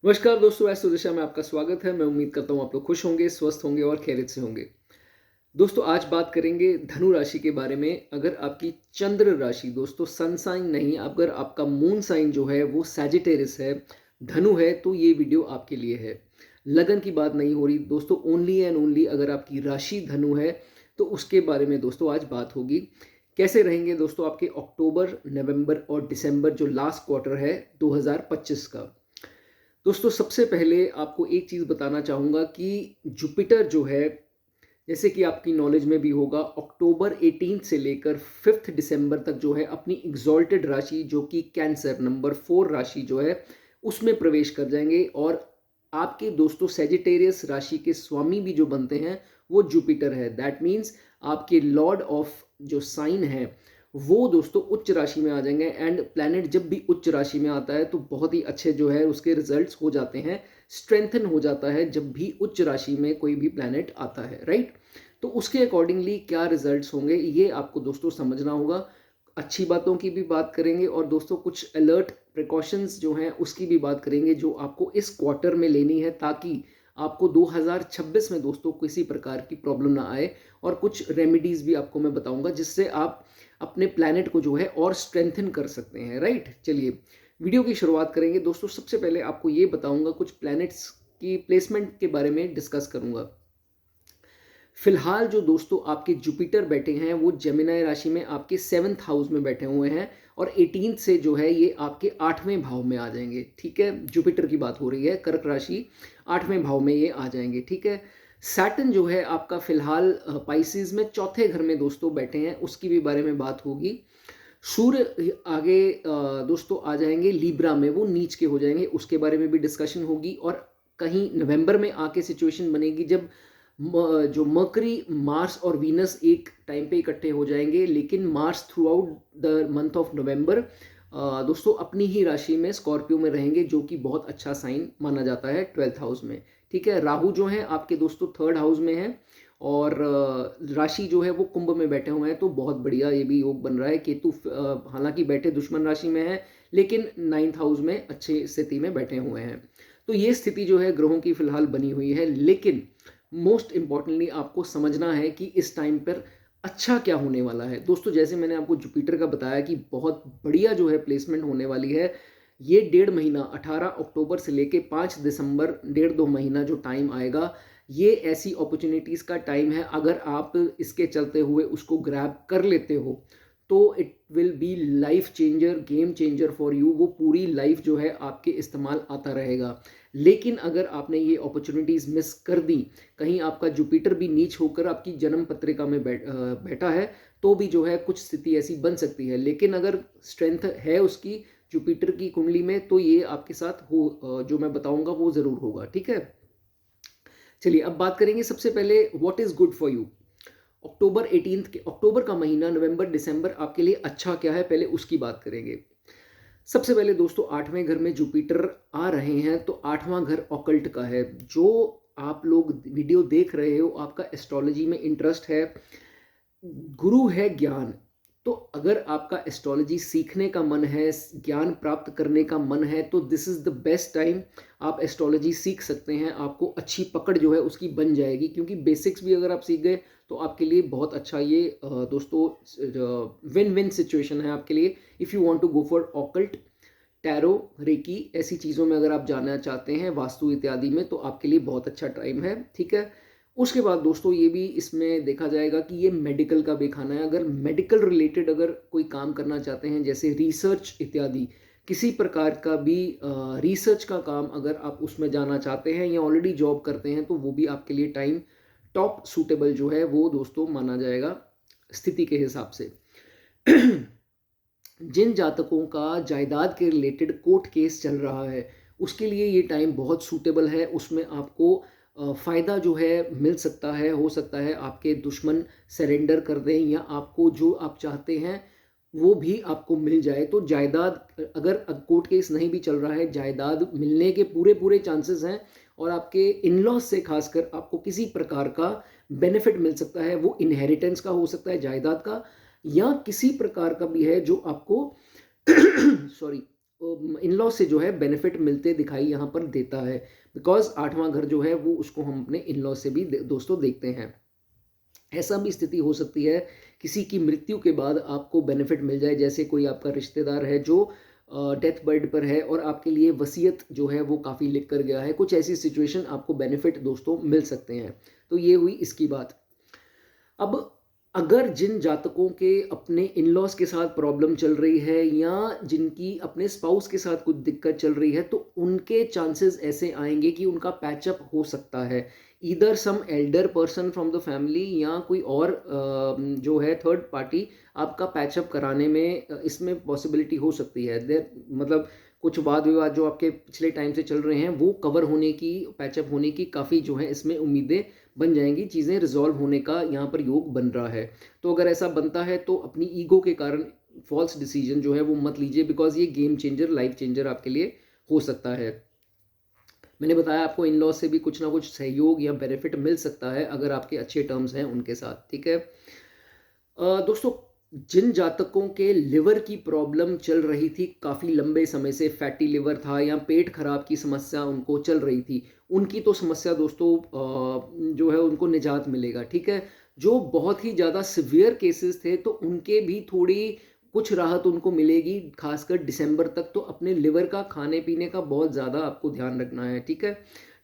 नमस्कार दोस्तों, ऐसो दिशा में आपका स्वागत है। मैं उम्मीद करता हूँ आप लोग खुश होंगे, स्वस्थ होंगे और खैरियत से होंगे। दोस्तों, आज बात करेंगे धनु राशि के बारे में। अगर आपकी चंद्र राशि दोस्तों सन साइन नहीं, अगर आपका मून साइन जो है वो सैजिटेरियस है, धनु है, तो ये वीडियो आपके लिए है। लगन की बात नहीं हो रही दोस्तों, ओनली एंड ओनली अगर आपकी राशि धनु है तो उसके बारे में दोस्तों आज बात होगी। कैसे रहेंगे दोस्तों आपके अक्टूबर, नवंबर और दिसंबर जो लास्ट क्वार्टर है 2025 का। दोस्तों, सबसे पहले आपको एक चीज़ बताना चाहूँगा कि जुपिटर जो है, जैसे कि आपकी नॉलेज में भी होगा, अक्टूबर 18 से लेकर 5 दिसंबर तक जो है अपनी एग्जॉल्टेड राशि जो कि कैंसर नंबर 4 राशि जो है उसमें प्रवेश कर जाएंगे। और आपके दोस्तों सेजिटेरियस राशि के स्वामी भी जो बनते हैं वो जुपिटर है। दैट मीन्स आपके लॉर्ड ऑफ जो साइन है वो दोस्तों उच्च राशि में आ जाएंगे। एंड प्लैनेट जब भी उच्च राशि में आता है तो बहुत ही अच्छे जो है उसके रिजल्ट्स हो जाते हैं, स्ट्रेंथन हो जाता है जब भी उच्च राशि में कोई भी प्लैनेट आता है, राइट। तो उसके अकॉर्डिंगली क्या रिजल्ट्स होंगे ये आपको दोस्तों समझना होगा। अच्छी बातों की भी बात करेंगे और दोस्तों कुछ अलर्ट प्रिकॉशंस जो हैं उसकी भी बात करेंगे जो आपको इस क्वार्टर में लेनी है, ताकि आपको 2026 में दोस्तों किसी प्रकार की प्रॉब्लम ना आए। और कुछ रेमेडीज भी आपको मैं बताऊंगा जिससे आप अपने प्लैनेट को जो है और स्ट्रेंथन कर सकते हैं, राइट। चलिए वीडियो की शुरुआत करेंगे दोस्तों। सबसे पहले आपको ये बताऊंगा, कुछ प्लैनेट्स की प्लेसमेंट के बारे में डिस्कस करूंगा। फिलहाल जो दोस्तों आपके जुपिटर बैठे हैं वो जेमिनी राशि में आपके 7th हाउस में बैठे हुए हैं, और 18 से जो है ये आपके 8वें भाव में आ जाएंगे, ठीक है। जुपिटर की बात हो रही है, कर्क राशि 8वें भाव में ये आ जाएंगे, ठीक है। सैटर्न जो है आपका फिलहाल पाइसिस में चौथे घर में दोस्तों बैठे हैं, उसकी भी बारे में बात होगी। सूर्य आगे दोस्तों आ जाएंगे लीब्रा में, वो नीच के हो जाएंगे, उसके बारे में भी डिस्कशन होगी। और कहीं नवंबर में आके सिचुएशन बनेगी जब जो मर्करी, मार्स और वीनस एक टाइम पे इकट्ठे हो जाएंगे, लेकिन Mars through out the month of November दोस्तों अपनी ही राशि में स्कॉर्पियो में रहेंगे, जो कि बहुत अच्छा साइन माना जाता है 12th हाउस में, ठीक है। राहु जो है आपके दोस्तों 3rd हाउस में है, और राशि जो है वो कुंभ में बैठे हुए हैं, तो बहुत बढ़िया ये भी योग बन रहा है। केतु हालांकि बैठे दुश्मन राशि में है, लेकिन 9th हाउस में अच्छी स्थिति में बैठे हुए हैं। तो ये स्थिति जो है ग्रहों की फिलहाल बनी हुई है, लेकिन मोस्ट इंपॉर्टेंटली आपको समझना है कि इस टाइम पर अच्छा क्या होने वाला है दोस्तों। जैसे मैंने आपको जुपिटर का बताया कि बहुत बढ़िया जो है प्लेसमेंट होने वाली है। ये 1.5 महीना 18 अक्टूबर से लेके 5 दिसंबर 1.5-2 महीना जो टाइम आएगा, ये ऐसी अपॉर्चुनिटीज़ का टाइम है। अगर आप इसके चलते हुए उसको ग्रैब कर लेते हो तो it will be life changer, game changer for you. वो पूरी लाइफ जो है आपके इस्तेमाल आता रहेगा। लेकिन अगर आपने ये अपॉर्चुनिटीज़ मिस कर दी, कहीं आपका जुपिटर भी नीच होकर आपकी जन्म पत्रिका में बैठा है, तो भी जो है कुछ स्थिति ऐसी बन सकती है। लेकिन अगर स्ट्रेंथ है उसकी जुपिटर की कुंडली में, तो ये आपके साथ हो, जो मैं बताऊंगा वो ज़रूर होगा, ठीक है। चलिए अब बात करेंगे सबसे पहले what is good for you. अक्टूबर 18 के, अक्टूबर का महीना, नवंबर दिसंबर आपके लिए अच्छा क्या है, पहले उसकी बात करेंगे। सबसे पहले दोस्तों 8वें घर में जुपिटर आ रहे हैं, तो 8वां घर ऑकल्ट का है। जो आप लोग वीडियो देख रहे हो, आपका एस्ट्रोलॉजी में इंटरेस्ट है, गुरु है ज्ञान, तो अगर आपका एस्ट्रोलॉजी सीखने का मन है, ज्ञान प्राप्त करने का मन है, तो this is the best time. आप एस्ट्रोलॉजी सीख सकते हैं, आपको अच्छी पकड़ जो है उसकी बन जाएगी, क्योंकि बेसिक्स भी अगर आप सीख गए तो आपके लिए बहुत अच्छा ये दोस्तों विन विन सिचुएशन है आपके लिए। If you want to go for occult, tarot, reiki, ऐसी चीज़ों में अगर आप जानना चाहते हैं, वास्तु इत्यादि में, तो आपके लिए बहुत अच्छा टाइम है, ठीक है। उसके बाद दोस्तों ये भी इसमें देखा जाएगा कि ये मेडिकल का भी खाना है। अगर मेडिकल रिलेटेड अगर कोई काम करना चाहते हैं, जैसे रिसर्च इत्यादि, किसी प्रकार का भी रिसर्च का काम अगर आप उसमें जाना चाहते हैं या ऑलरेडी जॉब करते हैं, तो वो भी आपके लिए टाइम टॉप सूटेबल जो है वो दोस्तों माना जाएगा स्थिति के हिसाब से। जिन जातकों का जायदाद के रिलेटेड कोर्ट केस चल रहा है, उसके लिए ये टाइम बहुत सूटेबल है। उसमें आपको फ़ायदा जो है मिल सकता है, हो सकता है आपके दुश्मन सरेंडर कर दें, या आपको जो आप चाहते हैं वो भी आपको मिल जाए। तो जायदाद, अगर कोर्ट केस नहीं भी चल रहा है, जायदाद मिलने के पूरे पूरे चांसेस हैं। और आपके इन लॉज से खासकर आपको किसी प्रकार का बेनिफिट मिल सकता है। वो इनहेरिटेंस का हो सकता है, जायदाद का, या किसी प्रकार का भी है जो आपको सॉरी इन लॉ से जो है बेनिफिट मिलते दिखाई यहाँ पर देता है, बिकॉज 8वां घर जो है वो उसको हम अपने इन लॉ से भी दोस्तों देखते हैं। ऐसा भी स्थिति हो सकती है किसी की मृत्यु के बाद आपको बेनिफिट मिल जाए, जैसे कोई आपका रिश्तेदार है जो डेथ बेड पर है और आपके लिए वसीयत जो है वो काफ़ी लिख कर गया है, कुछ ऐसी सिचुएशन आपको बेनिफिट दोस्तों मिल सकते हैं। तो ये हुई इसकी बात। अब अगर जिन जातकों के अपने इन लॉज के साथ प्रॉब्लम चल रही है या जिनकी अपने स्पाउस के साथ कुछ दिक्कत चल रही है, तो उनके चांसेस ऐसे आएंगे कि उनका पैचअप हो सकता है। Either some elder person from the family या कोई और जो है थर्ड पार्टी आपका पैचअप कराने में इसमें पॉसिबिलिटी हो सकती है। देर मतलब कुछ वाद विवाद जो आपके पिछले टाइम से चल रहे हैं वो कवर होने की, पैचअप होने की काफ़ी जो है इसमें उम्मीदें बन जाएंगी, चीज़ें रिजॉल्व होने का यहाँ पर योग बन रहा है। तो अगर ऐसा बनता है तो अपनी ईगो के कारण फॉल्स डिसीजन जो है वो मत लीजिए, बिकॉज ये गेम चेंजर, लाइफ चेंजर आपके लिए हो सकता है। मैंने बताया आपको इन लॉज से भी कुछ ना कुछ सहयोग या बेनिफिट मिल सकता है अगर आपके अच्छे टर्म्स हैं उनके साथ, ठीक है। दोस्तों, जिन जातकों के लिवर की प्रॉब्लम चल रही थी काफ़ी लंबे समय से, फैटी लिवर था या पेट खराब की समस्या उनको चल रही थी, उनकी तो समस्या दोस्तों जो है उनको निजात मिलेगा, ठीक है। जो बहुत ही ज़्यादा सिवियर केसेस थे तो उनके भी थोड़ी कुछ राहत उनको मिलेगी, खासकर दिसंबर तक। तो अपने लिवर का, खाने पीने का बहुत ज़्यादा आपको ध्यान रखना है, ठीक है।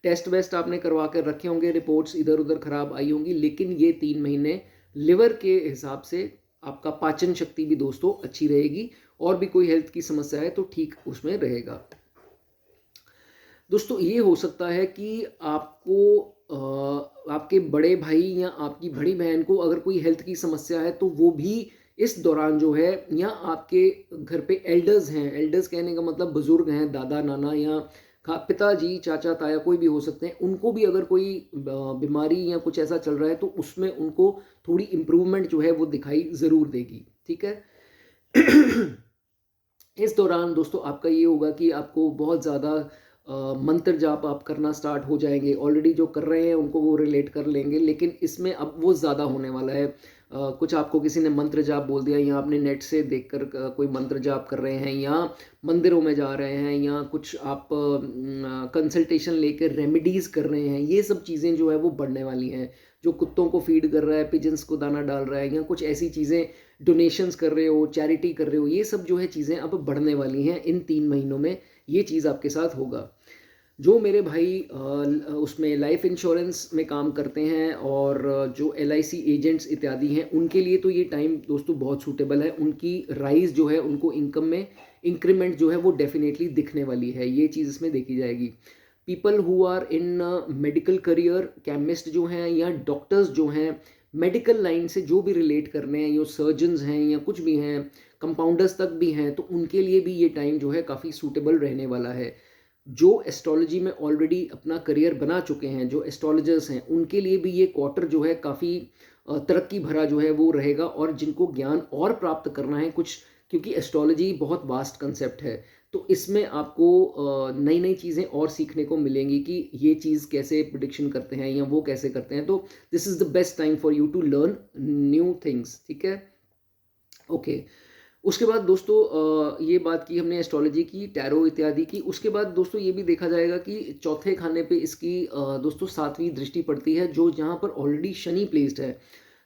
टेस्ट वेस्ट आपने करवा कर रखे होंगे, रिपोर्ट्स इधर उधर खराब आई होंगी, लेकिन ये 3 महीने लिवर के हिसाब से आपका पाचन शक्ति भी दोस्तों अच्छी रहेगी, और भी कोई हेल्थ की समस्या है तो ठीक उसमें रहेगा। दोस्तों, ये हो सकता है कि आपको आपके बड़े भाई या आपकी बड़ी बहन को अगर कोई हेल्थ की समस्या है तो वो भी इस दौरान जो है, या आपके घर पे एल्डर्स हैं, एल्डर्स कहने का मतलब बुजुर्ग हैं, दादा नाना या पिताजी, चाचा ताया कोई भी हो सकते हैं, उनको भी अगर कोई बीमारी या कुछ ऐसा चल रहा है तो उसमें उनको थोड़ी इम्प्रूवमेंट जो है वो दिखाई ज़रूर देगी, ठीक है। इस दौरान दोस्तों आपका ये होगा कि आपको बहुत ज़्यादा मंत्र जाप आप करना स्टार्ट हो जाएंगे। ऑलरेडी जो कर रहे हैं उनको वो रिलेट कर लेंगे, लेकिन इसमें अब वो ज़्यादा होने वाला है। कुछ आपको किसी ने मंत्र जाप बोल दिया, या आपने नेट से देखकर कोई मंत्र जाप कर रहे हैं, या मंदिरों में जा रहे हैं, या कुछ आप कंसल्टेशन लेकर रेमेडीज़ कर रहे हैं, ये सब चीज़ें जो है वो बढ़ने वाली हैं। जो कुत्तों को फीड कर रहा है, पिजन्स को दाना डाल रहा है, या कुछ ऐसी चीज़ें, डोनेशंस कर रहे हो, चैरिटी कर रहे हो, ये सब जो है चीज़ें अब बढ़ने वाली हैं इन 3 महीनों में। ये चीज़ आपके साथ होगा। जो मेरे भाई उसमें लाइफ इंश्योरेंस में काम करते हैं और जो LIC एजेंट्स इत्यादि हैं, उनके लिए तो ये टाइम दोस्तों बहुत सूटेबल है। उनकी राइज जो है, उनको इनकम में इंक्रीमेंट जो है वो डेफिनेटली दिखने वाली है, ये चीज़ इसमें देखी जाएगी। People who are in medical career, chemist जो हैं या डॉक्टर्स जो हैं, मेडिकल लाइन से जो भी रिलेट कर रहे हैं, यो सर्जन्स हैं या कुछ भी हैं, कंपाउंडर्स तक भी हैं, तो उनके लिए भी ये टाइम जो है काफ़ी सूटेबल रहने वाला है। जो एस्ट्रोलॉजी में ऑलरेडी अपना करियर बना चुके हैं, जो एस्ट्रोलॉजर्स हैं, उनके लिए भी ये क्वार्टर जो है काफ़ी तरक्की भरा जो है वो रहेगा। और जिनको ज्ञान और प्राप्त करना है कुछ, क्योंकि एस्ट्रोलॉजी बहुत वास्ट कंसेप्ट है, तो इसमें आपको नई नई चीज़ें और सीखने को मिलेंगी कि ये चीज़ कैसे प्रिडिक्शन करते हैं या वो कैसे करते हैं। तो this is the best time for you to learn new things, ठीक है। ओके, उसके बाद दोस्तों ये बात की हमने एस्ट्रोलॉजी की, टैरो इत्यादि की। उसके बाद दोस्तों ये भी देखा जाएगा कि चौथे खाने पे इसकी दोस्तों 7वीं दृष्टि पड़ती है, जो जहाँ पर ऑलरेडी शनि प्लेस्ड है।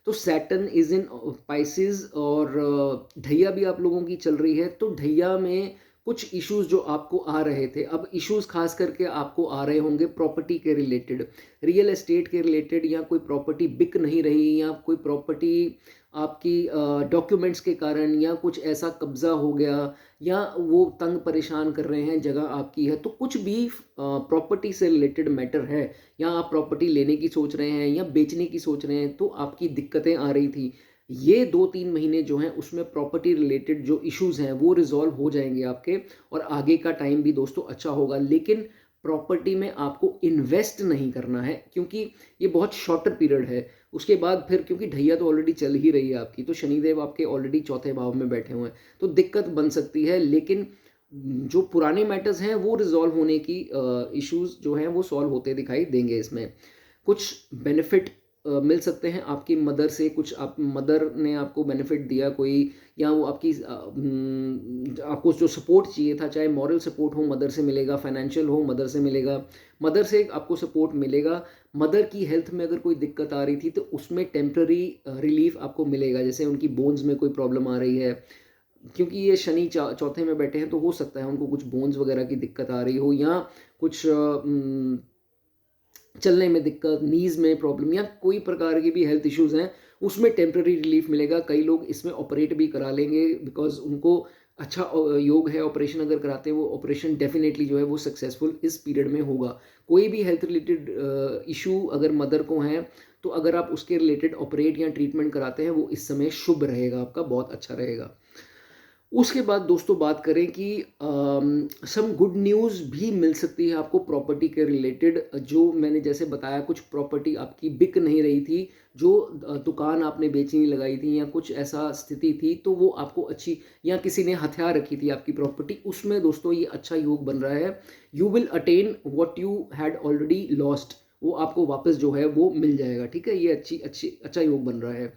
तो सैटर्न इज इन पाइसेस, और ढैया भी आप लोगों की चल रही है। तो ढैया में कुछ इश्यूज जो आपको आ रहे थे, अब इश्यूज खास करके आपको आ रहे होंगे प्रॉपर्टी के रिलेटेड, रियल एस्टेट के रिलेटेड, या कोई प्रॉपर्टी बिक नहीं रही, या कोई प्रॉपर्टी आपकी डॉक्यूमेंट्स के कारण, या कुछ ऐसा कब्जा हो गया, या वो तंग परेशान कर रहे हैं, जगह आपकी है, तो कुछ भी प्रॉपर्टी से रिलेटेड मैटर है, या आप प्रॉपर्टी लेने की सोच रहे हैं या बेचने की सोच रहे हैं, तो आपकी दिक्कतें आ रही थी, ये 2-3 महीने जो हैं उसमें प्रॉपर्टी रिलेटेड जो इश्यूज हैं वो रिजॉल्व हो जाएंगे आपके। और आगे का टाइम भी दोस्तों अच्छा होगा, लेकिन प्रॉपर्टी में आपको इन्वेस्ट नहीं करना है, क्योंकि ये बहुत शॉर्टर पीरियड है। उसके बाद फिर, क्योंकि ढैया तो ऑलरेडी चल ही रही है आपकी, तो शनिदेव आपके ऑलरेडी चौथे भाव में बैठे हुए हैं, तो दिक्कत बन सकती है। लेकिन जो पुराने मैटर्स हैं वो रिजॉल्व होने की, इश्यूज जो हैं वो सॉल्व होते दिखाई देंगे। इसमें कुछ बेनिफिट मिल सकते हैं आपकी मदर से, कुछ आप मदर ने आपको बेनिफिट दिया कोई, या वो आपको जो सपोर्ट चाहिए था, चाहे मॉरल सपोर्ट हो मदर से मिलेगा, फाइनेंशियल हो मदर से मिलेगा, मदर से आपको सपोर्ट मिलेगा। मदर की हेल्थ में अगर कोई दिक्कत आ रही थी तो उसमें टेम्प्ररी रिलीफ आपको मिलेगा, जैसे उनकी बोन्स में कोई प्रॉब्लम आ रही है, क्योंकि ये शनि चौथे में बैठे हैं तो हो सकता है उनको कुछ बोन्स वगैरह की दिक्कत आ रही हो, या कुछ चलने में दिक्कत, नीज़ में प्रॉब्लम, या कोई प्रकार की भी हेल्थ इश्यूज़ हैं, उसमें टेम्प्रेरी रिलीफ मिलेगा। कई लोग इसमें ऑपरेट भी करा लेंगे, बिकॉज उनको अच्छा योग है, ऑपरेशन अगर कराते हैं वो ऑपरेशन डेफिनेटली जो है वो सक्सेसफुल इस पीरियड में होगा। कोई भी हेल्थ रिलेटेड इशू अगर मदर को है तो अगर आप उसके रिलेटेड ऑपरेट या ट्रीटमेंट कराते हैं वो इस समय शुभ रहेगा, आपका बहुत अच्छा रहेगा। उसके बाद दोस्तों बात करें कि सम गुड न्यूज़ भी मिल सकती है आपको प्रॉपर्टी के रिलेटेड। जो मैंने जैसे बताया, कुछ प्रॉपर्टी आपकी बिक नहीं रही थी, जो दुकान आपने बेचनी लगाई थी या कुछ ऐसा स्थिति थी, तो वो आपको अच्छी, या किसी ने हथियार रखी थी आपकी प्रॉपर्टी, उसमें दोस्तों ये अच्छा योग बन रहा है। You will attain what you had already lost, वो आपको वापस जो है वो मिल जाएगा। ठीक है, ये अच्छा योग बन रहा है।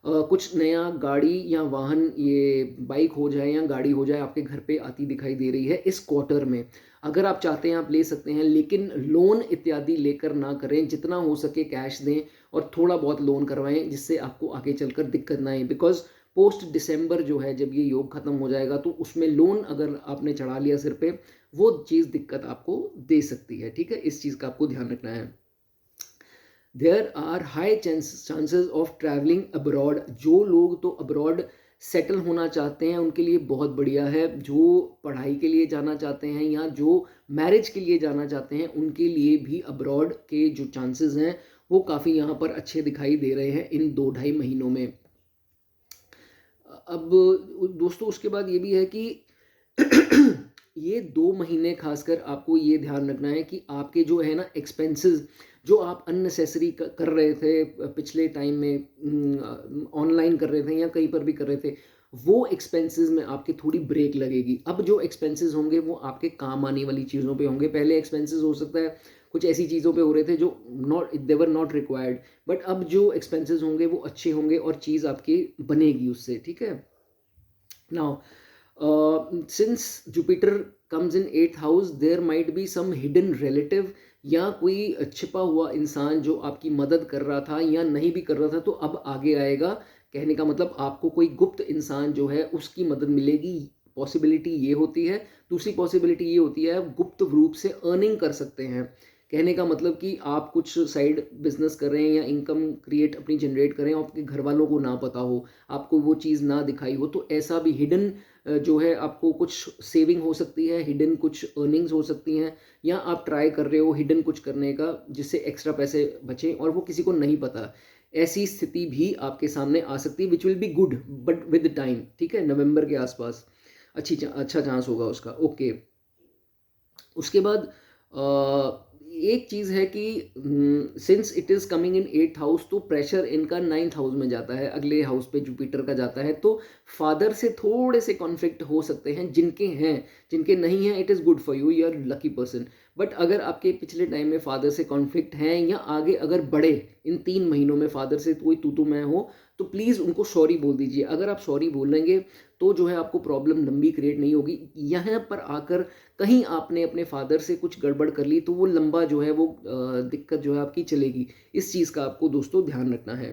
कुछ नया गाड़ी या वाहन, ये बाइक हो जाए या गाड़ी हो जाए, आपके घर पे आती दिखाई दे रही है इस क्वार्टर में। अगर आप चाहते हैं आप ले सकते हैं, लेकिन लोन इत्यादि लेकर ना करें, जितना हो सके कैश दें और थोड़ा बहुत लोन करवाएं, जिससे आपको आगे चलकर दिक्कत ना आए। बिकॉज पोस्ट दिसंबर जो है, जब ये योग खत्म हो जाएगा, तो उसमें लोन अगर आपने चढ़ा लिया सिर पे, वो चीज़ दिक्कत आपको दे सकती है। ठीक है, इस चीज़ का आपको ध्यान रखना है। There are high chances of travelling abroad. जो लोग तो अब्रॉड सेटल होना चाहते हैं उनके लिए बहुत बढ़िया है। जो पढ़ाई के लिए जाना चाहते हैं या जो मैरिज के लिए जाना चाहते हैं, उनके लिए भी अब्रॉड के जो चांसेस हैं वो काफ़ी यहाँ पर अच्छे दिखाई दे रहे हैं इन 2-2.5 महीनों में। अब दोस्तों उसके बाद ये भी है कि ये 2 महीने खासकर आपको ये ध्यान रखना है कि आपके जो है ना एक्सपेंसेस, जो आप अननेसेसरी कर रहे थे पिछले टाइम में, ऑनलाइन कर रहे थे या कहीं पर भी कर रहे थे, वो एक्सपेंसेस में आपकी थोड़ी ब्रेक लगेगी। अब जो एक्सपेंसेस होंगे वो आपके काम आने वाली चीज़ों पे होंगे। पहले एक्सपेंसेस हो सकता है कुछ ऐसी चीज़ों पे हो रहे थे जो दे वर नॉट रिक्वायर्ड, बट अब जो एक्सपेंसेस होंगे वो अच्छे होंगे और चीज़ आपकी बनेगी उससे। ठीक है, now since Jupiter comes in 8th house, there might be some hidden relative, या कोई छिपा हुआ इंसान जो आपकी मदद कर रहा था या नहीं भी कर रहा था तो अब आगे आएगा। कहने का मतलब आपको कोई गुप्त इंसान जो है उसकी मदद मिलेगी, पॉसिबिलिटी ये होती है। दूसरी पॉसिबिलिटी ये होती है आप गुप्त रूप से अर्निंग कर सकते हैं। कहने का मतलब कि आप कुछ साइड बिजनेस कर रहे हैं या इनकम क्रिएट अपनी जनरेट करें और आपके घर वालों को ना पता हो, आपको वो चीज़ ना दिखाई हो, तो ऐसा भी हिडन जो है आपको कुछ सेविंग हो सकती है, हिडन कुछ अर्निंग्स हो सकती हैं, या आप ट्राई कर रहे हो हिडन कुछ करने का जिससे एक्स्ट्रा पैसे बचें और वो किसी को नहीं पता। ऐसी स्थिति भी आपके सामने आ सकती है, which will be good but with time. ठीक है, नवंबर के आसपास अच्छा चांस होगा उसका। ओके, उसके बाद एक चीज़ है कि since it is coming in 8th house, तो प्रेशर इनका 9th हाउस में जाता है, अगले हाउस पे जुपिटर का जाता है, तो फादर से थोड़े से कॉन्फ्लिक्ट हो सकते हैं। जिनके हैं, जिनके नहीं हैं, it is good for you, are lucky person. But अगर आपके पिछले टाइम में फादर से कॉन्फ्लिक्ट हैं या आगे अगर बढ़े इन 3 महीनों में फादर से कोई तू मैं हो, तो प्लीज़ उनको सॉरी बोल दीजिए। अगर आप सॉरी बोलेंगे तो जो है आपको प्रॉब्लम लंबी क्रिएट नहीं होगी। यहाँ पर आकर कहीं आपने अपने फादर से कुछ गड़बड़ कर ली तो वो लंबा जो है वो दिक्कत जो है आपकी चलेगी। इस चीज़ का आपको दोस्तों ध्यान रखना है।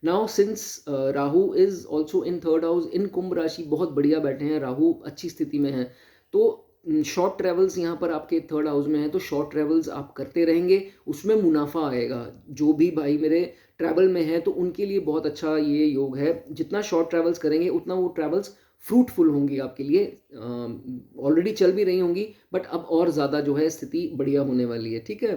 Now since Rahu is also in 3rd house, in Kumbh राशि बहुत बढ़िया बैठे हैं, राहु अच्छी स्थिति में है, तो शॉर्ट ट्रेवल्स यहाँ पर आपके 3rd हाउस में है, तो शॉर्ट ट्रेवल्स आप करते रहेंगे, उसमें मुनाफा आएगा। जो भी भाई मेरे ट्रैवल में है तो उनके लिए बहुत अच्छा ये योग है। जितना शॉर्ट ट्रैवल्स करेंगे उतना वो ट्रैवल्स फ्रूटफुल होंगी आपके लिए। ऑलरेडी चल भी रही होंगी बट अब और ज़्यादा जो है स्थिति बढ़िया होने वाली है। ठीक है,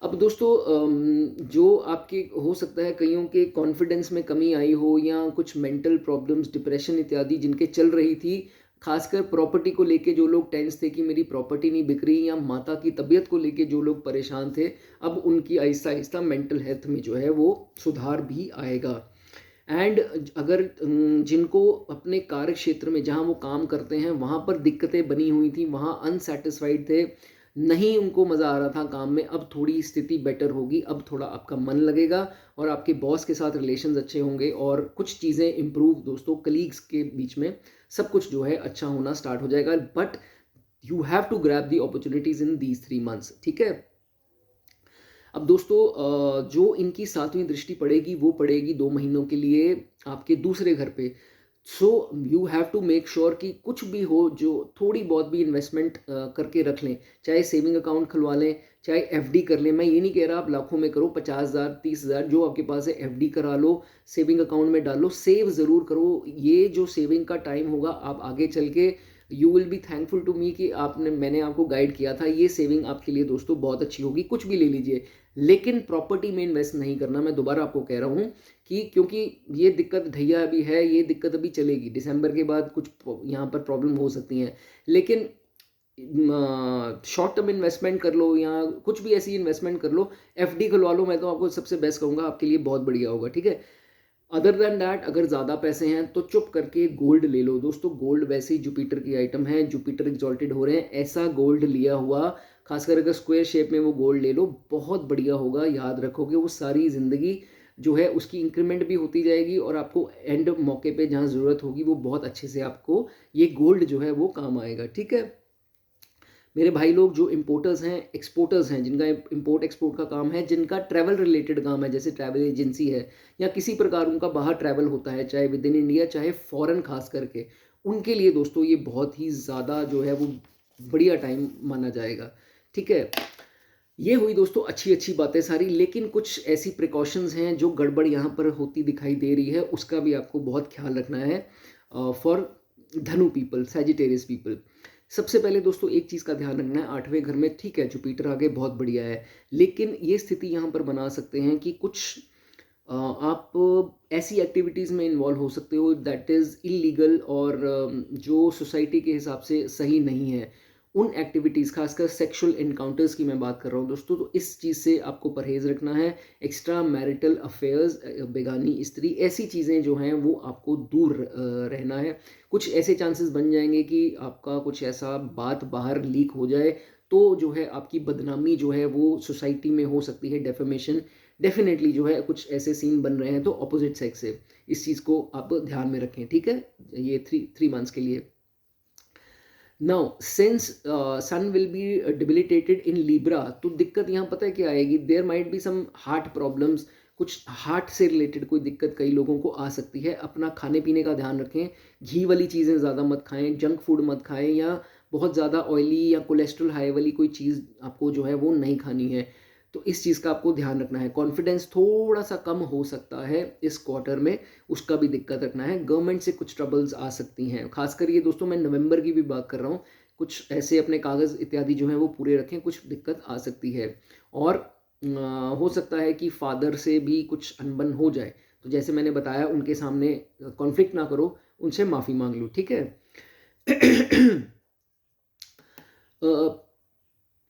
अब दोस्तों जो आपके हो सकता है कईयों के कॉन्फिडेंस में कमी आई हो या कुछ मेंटल प्रॉब्लम्स, डिप्रेशन इत्यादि जिनके चल रही थी, खासकर प्रॉपर्टी को लेके जो लोग टेंस थे कि मेरी प्रॉपर्टी नहीं बिक रही, या माता की तबीयत को लेके जो लोग परेशान थे, अब उनकी आहिस्ता आहिस्ता मेंटल हेल्थ में जो है वो सुधार भी आएगा। एंड अगर जिनको अपने कार्य क्षेत्र में जहाँ वो काम करते हैं वहाँ पर दिक्कतें बनी हुई थी, वहाँ अनसेटिस्फाइड थे, नहीं उनको मज़ा आ रहा था काम में, अब थोड़ी स्थिति बेटर होगी, अब थोड़ा आपका मन लगेगा और आपके बॉस के साथ रिलेशंस अच्छे होंगे और कुछ चीज़ें इम्प्रूव दोस्तों कलीग्स के बीच में सब कुछ जो है अच्छा होना स्टार्ट हो जाएगा। But you have to grab the opportunities in these 3 months, ठीक है। अब दोस्तों जो इनकी 7वीं दृष्टि पड़ेगी वो पड़ेगी 2 महीनों के लिए आपके दूसरे घर पे। So you have to make sure कि कुछ भी हो जो थोड़ी बहुत भी इन्वेस्टमेंट करके रख लें, चाहे सेविंग अकाउंट खुलवा लें, चाहे एफडी कर लें। मैं ये नहीं कह रहा आप लाखों में करो, 50,000 30,000 जो आपके पास है एफडी करा लो, सेविंग अकाउंट में डालो, सेव ज़रूर करो। ये जो सेविंग का टाइम होगा आप आगे चल के you will be thankful to me कि मैंने आपको गाइड किया था। ये सेविंग आपके लिए दोस्तों बहुत अच्छी होगी। कुछ भी ले लीजिए लेकिन प्रॉपर्टी में इन्वेस्ट नहीं करना, मैं दोबारा आपको कह रहा हूँ कि क्योंकि ये दिक्कत भैया अभी है, ये दिक्कत अभी चलेगी, दिसंबर के बाद कुछ यहाँ पर प्रॉब्लम हो सकती हैं। लेकिन शॉर्ट टर्म इन्वेस्टमेंट कर लो या कुछ भी ऐसी इन्वेस्टमेंट कर लो, एफडी खुलवा लो, मैं तो आपको सबसे बेस्ट कहूँगा, आपके लिए बहुत बढ़िया होगा, ठीक है। अदर देन डैट अगर ज़्यादा पैसे हैं तो चुप करके गोल्ड ले लो दोस्तों। गोल्ड वैसे ही जुपिटर की आइटम है, जुपिटर एग्जॉल्टेड हो रहे हैं, ऐसा गोल्ड लिया हुआ, खासकर अगर स्क्वायर शेप में वो गोल्ड ले लो, बहुत बढ़िया होगा। याद रखोगे वो सारी ज़िंदगी जो है उसकी इंक्रीमेंट भी होती जाएगी और आपको एंड मौके पे जहाँ ज़रूरत होगी वो बहुत अच्छे से आपको ये गोल्ड जो है वो काम आएगा, ठीक है। मेरे भाई लोग जो इम्पोर्टर्स हैं, एक्सपोर्टर्स हैं, जिनका इम्पोर्ट एक्सपोर्ट का काम है, जिनका ट्रैवल रिलेटेड काम है, जैसे ट्रैवल एजेंसी है या किसी प्रकार उनका बाहर ट्रैवल होता है, चाहे विद इन इंडिया चाहे फॉरेन, खास करके उनके लिए दोस्तों ये बहुत ही ज़्यादा जो है वो बढ़िया टाइम माना जाएगा, ठीक है। ये हुई दोस्तों अच्छी अच्छी बातें सारी, लेकिन कुछ ऐसी प्रिकॉशंस हैं जो गड़बड़ यहाँ पर होती दिखाई दे रही है, उसका भी आपको बहुत ख्याल रखना है फॉर धनु पीपल, सैजिटेरियस पीपल। सबसे पहले दोस्तों एक चीज़ का ध्यान रखना है, 8वें घर में ठीक है जुपिटर आगे बहुत बढ़िया है, लेकिन ये स्थिति यहाँ पर बना सकते हैं कि कुछ आप ऐसी एक्टिविटीज़ में इन्वॉल्व हो सकते हो दैट इज़ इलीगल और जो सोसाइटी के हिसाब से सही नहीं है। उन एक्टिविटीज़, खासकर सेक्सुअल एनकाउंटर्स की मैं बात कर रहा हूँ दोस्तों, तो इस चीज़ से आपको परहेज़ रखना है। एक्स्ट्रा मैरिटल अफेयर्स, बेगानी स्त्री, ऐसी चीज़ें जो हैं वो आपको दूर रहना है। कुछ ऐसे चांसेस बन जाएंगे कि आपका कुछ ऐसा बात बाहर लीक हो जाए तो जो है आपकी बदनामी जो है वो सोसाइटी में हो सकती है, डेफेमेशन। डेफिनेटली जो है कुछ ऐसे सीन बन रहे हैं तो अपोजिट सेक्स से, इस चीज़ को आप ध्यान में रखें, ठीक है। ये थ्री मंथ्स के लिए। Now since sun will be debilitated in Libra, तो दिक्कत यहाँ पता है क्या आएगी, there might be some heart problems, कुछ हार्ट से रिलेटेड कोई दिक्कत कई लोगों को आ सकती है। अपना खाने पीने का ध्यान रखें, घी वाली चीज़ें ज़्यादा मत खाएं, जंक फूड मत खाएं, या बहुत ज़्यादा ऑयली या कोलेस्ट्रॉल हाई वाली कोई चीज़ आपको जो है वो नहीं खानी है। तो इस चीज़ का आपको ध्यान रखना है। कॉन्फिडेंस थोड़ा सा कम हो सकता है इस क्वार्टर में, उसका भी दिक्कत रखना है। गवर्नमेंट से कुछ ट्रबल्स आ सकती हैं, खासकर ये दोस्तों मैं नवंबर की भी बात कर रहा हूँ। कुछ ऐसे अपने कागज़ इत्यादि जो हैं वो पूरे रखें, कुछ दिक्कत आ सकती है। और हो सकता है कि फादर से भी कुछ अनबन हो जाए, तो जैसे मैंने बताया उनके सामने कॉन्फ्लिक्ट ना करो, उनसे माफ़ी मांग लो, ठीक है।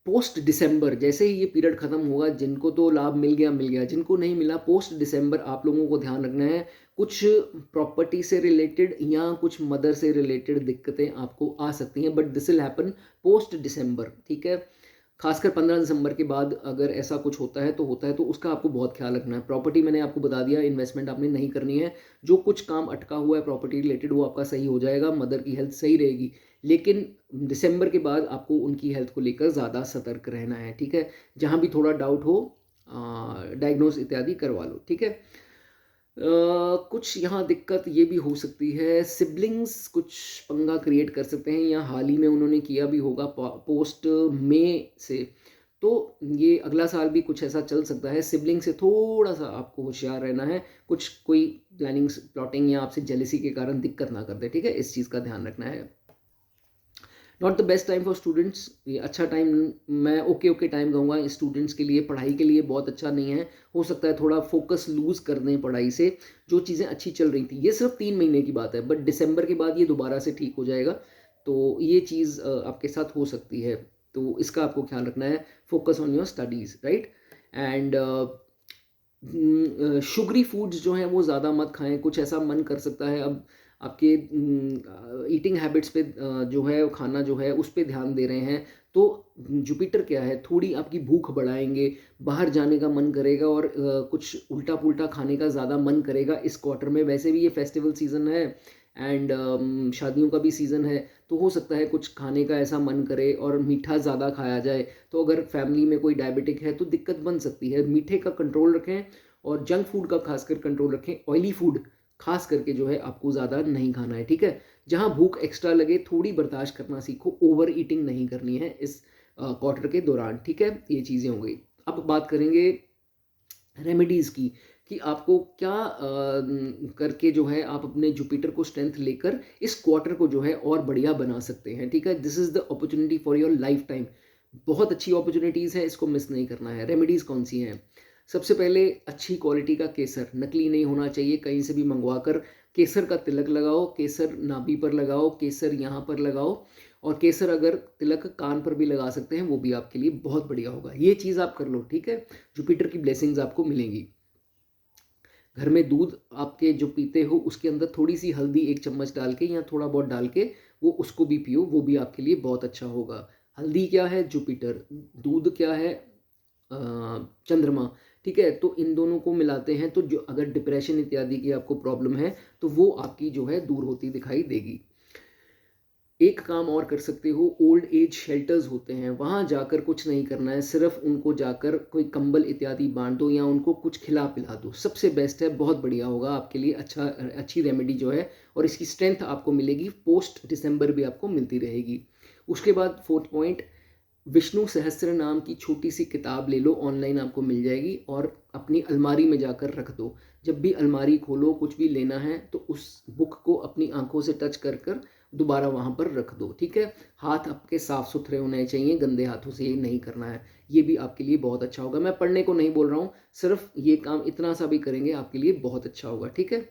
पोस्ट दिसंबर जैसे ही ये पीरियड ख़त्म होगा, जिनको तो लाभ मिल गया मिल गया, जिनको नहीं मिला पोस्ट दिसंबर आप लोगों को ध्यान रखना है। कुछ प्रॉपर्टी से रिलेटेड या कुछ मदर से रिलेटेड दिक्कतें आपको आ सकती हैं, but this will happen post December, ठीक है। खासकर 15 दिसंबर के बाद अगर ऐसा कुछ होता है तो होता है, तो उसका आपको बहुत ख्याल रखना है। प्रॉपर्टी मैंने आपको बता दिया, इन्वेस्टमेंट आपने नहीं करनी है। जो कुछ काम अटका हुआ है प्रॉपर्टी रिलेटेड वो आपका सही हो जाएगा, मदर की हेल्थ सही रहेगी। लेकिन दिसंबर के बाद आपको उनकी हेल्थ को लेकर ज़्यादा सतर्क रहना है, ठीक है। जहाँ भी थोड़ा डाउट हो डायग्नोज इत्यादि करवा लो, ठीक है। कुछ यहाँ दिक्कत ये भी हो सकती है, सिबलिंग्स कुछ पंगा क्रिएट कर सकते हैं, या हाल ही में उन्होंने किया भी होगा पोस्ट मई से। तो ये अगला साल भी कुछ ऐसा चल सकता है। सिबलिंग से थोड़ा सा आपको होशियार रहना है, कुछ कोई प्लानिंग प्लॉटिंग या आपसे जेलेसी के कारण दिक्कत ना कर दे, ठीक है। इस चीज़ का ध्यान रखना है। Not the best time for students, ये अच्छा टाइम मैं ओके टाइम कहूँगा स्टूडेंट्स के लिए, पढ़ाई के लिए बहुत अच्छा नहीं है। हो सकता है थोड़ा फोकस लूज़ कर दें पढ़ाई से, जो चीज़ें अच्छी चल रही थी। ये सिर्फ 3 महीने की बात है, बट दिसंबर के बाद ये दोबारा से ठीक हो जाएगा। तो ये चीज़ आपके साथ हो सकती है, तो इसका आपको ख्याल रखना है। Focus on your studies, right. And sugary foods जो हैं वो ज़्यादा मत खाएं। कुछ ऐसा मन कर सकता है, अब आपके ईटिंग हैबिट्स पे जो है खाना जो है उस पे ध्यान दे रहे हैं, तो जुपिटर क्या है, थोड़ी आपकी भूख बढ़ाएंगे, बाहर जाने का मन करेगा और कुछ उल्टा पुल्टा खाने का ज़्यादा मन करेगा इस क्वार्टर में। वैसे भी ये फेस्टिवल सीज़न है एंड शादियों का भी सीज़न है, तो हो सकता है कुछ खाने का ऐसा मन करे और मीठा ज़्यादा खाया जाए। तो अगर फैमिली में कोई डायबिटिक है तो दिक्कत बन सकती है। मीठे का कंट्रोल रखें और जंक फूड का खासकर कंट्रोल रखें। ऑयली फूड खास करके जो है आपको ज़्यादा नहीं खाना है, ठीक है। जहाँ भूख एक्स्ट्रा लगे थोड़ी बर्दाश्त करना सीखो, ओवर ईटिंग नहीं करनी है इस क्वार्टर के दौरान, ठीक है। ये चीज़ें हो गई। अब बात करेंगे रेमेडीज़ की, कि आपको क्या करके जो है आप अपने जुपिटर को स्ट्रेंथ लेकर इस क्वार्टर को जो है और बढ़िया बना सकते हैं, ठीक है। This is the opportunity for your life time. बहुत अच्छी अपॉर्चुनिटीज़ है, इसको मिस नहीं करना है। रेमेडीज़ कौन सी हैं? सबसे पहले अच्छी क्वालिटी का केसर, नकली नहीं होना चाहिए, कहीं से भी मंगवा कर केसर का तिलक लगाओ, केसर नाभि पर लगाओ, केसर यहाँ पर लगाओ, और केसर अगर तिलक कान पर भी लगा सकते हैं वो भी आपके लिए बहुत बढ़िया होगा। ये चीज़ आप कर लो, ठीक है। जुपिटर की ब्लेसिंग्स आपको मिलेंगी। घर में दूध आपके जो पीते हो उसके अंदर थोड़ी सी हल्दी 1 चम्मच डाल के या थोड़ा बहुत डाल के वो उसको भी पियो, वो भी आपके लिए बहुत अच्छा होगा। हल्दी क्या है? जुपिटर। दूध क्या है? चंद्रमा, ठीक है। तो इन दोनों को मिलाते हैं तो जो अगर डिप्रेशन इत्यादि की आपको प्रॉब्लम है तो वो आपकी जो है दूर होती दिखाई देगी। एक काम और कर सकते हो, ओल्ड एज शेल्टर्स होते हैं, वहाँ जाकर कुछ नहीं करना है, सिर्फ उनको जाकर कोई कंबल इत्यादि बांट दो या उनको कुछ खिला पिला दो, सबसे बेस्ट है, बहुत बढ़िया होगा आपके लिए। अच्छी रेमेडी जो है, और इसकी स्ट्रेंथ आपको मिलेगी, पोस्ट दिसंबर भी आपको मिलती रहेगी। उसके बाद 4th पॉइंट, विष्णु सहस्त्र नाम की छोटी सी किताब ले लो, ऑनलाइन आपको मिल जाएगी, और अपनी अलमारी में जाकर रख दो। जब भी अलमारी खोलो कुछ भी लेना है तो उस बुक को अपनी आंखों से टच कर कर दोबारा वहाँ पर रख दो, ठीक है। हाथ आपके साफ सुथरे होने चाहिए, गंदे हाथों से ये नहीं करना है। ये भी आपके लिए बहुत अच्छा होगा। मैं पढ़ने को नहीं बोल रहा हूँ, सिर्फ ये काम इतना सा भी करेंगे आपके लिए बहुत अच्छा होगा, ठीक है।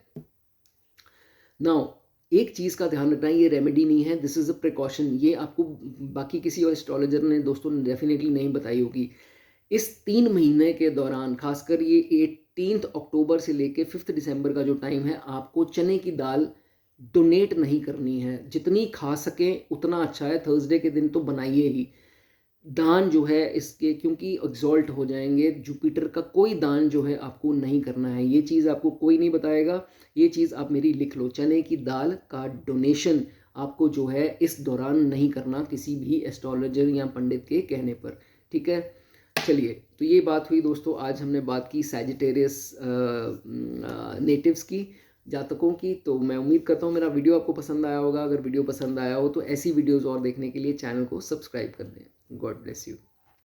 नाउ एक चीज़ का ध्यान रखना है, ये रेमेडी नहीं है, दिस इज़ अ प्रिकॉशन। ये आपको बाकी किसी और एस्ट्रोलॉजर ने दोस्तों ने डेफिनेटली नहीं बताई होगी। इस 3 महीने के दौरान, खासकर ये 18 अक्टूबर से लेके 5 दिसंबर का जो टाइम है, आपको चने की दाल डोनेट नहीं करनी है। जितनी खा सकें उतना अच्छा है। थर्सडे के दिन तो बनाइए ही। दान जो है इसके, क्योंकि एग्जॉल्ट हो जाएंगे, जुपिटर का कोई दान जो है आपको नहीं करना है। ये चीज़ आपको कोई नहीं बताएगा, ये चीज़ आप मेरी लिख लो। चने की दाल का डोनेशन आपको जो है इस दौरान नहीं करना, किसी भी एस्ट्रोलॉजर या पंडित के कहने पर, ठीक है। चलिए, तो ये बात हुई दोस्तों, आज हमने बात की सैजिटेरियस नेटिव्स की, जातकों की। तो मैं उम्मीद करता हूँ मेरा वीडियो आपको पसंद आया होगा। अगर वीडियो पसंद आया हो तो ऐसी वीडियोज़ और देखने के लिए चैनल को सब्सक्राइब कर दें। God bless you.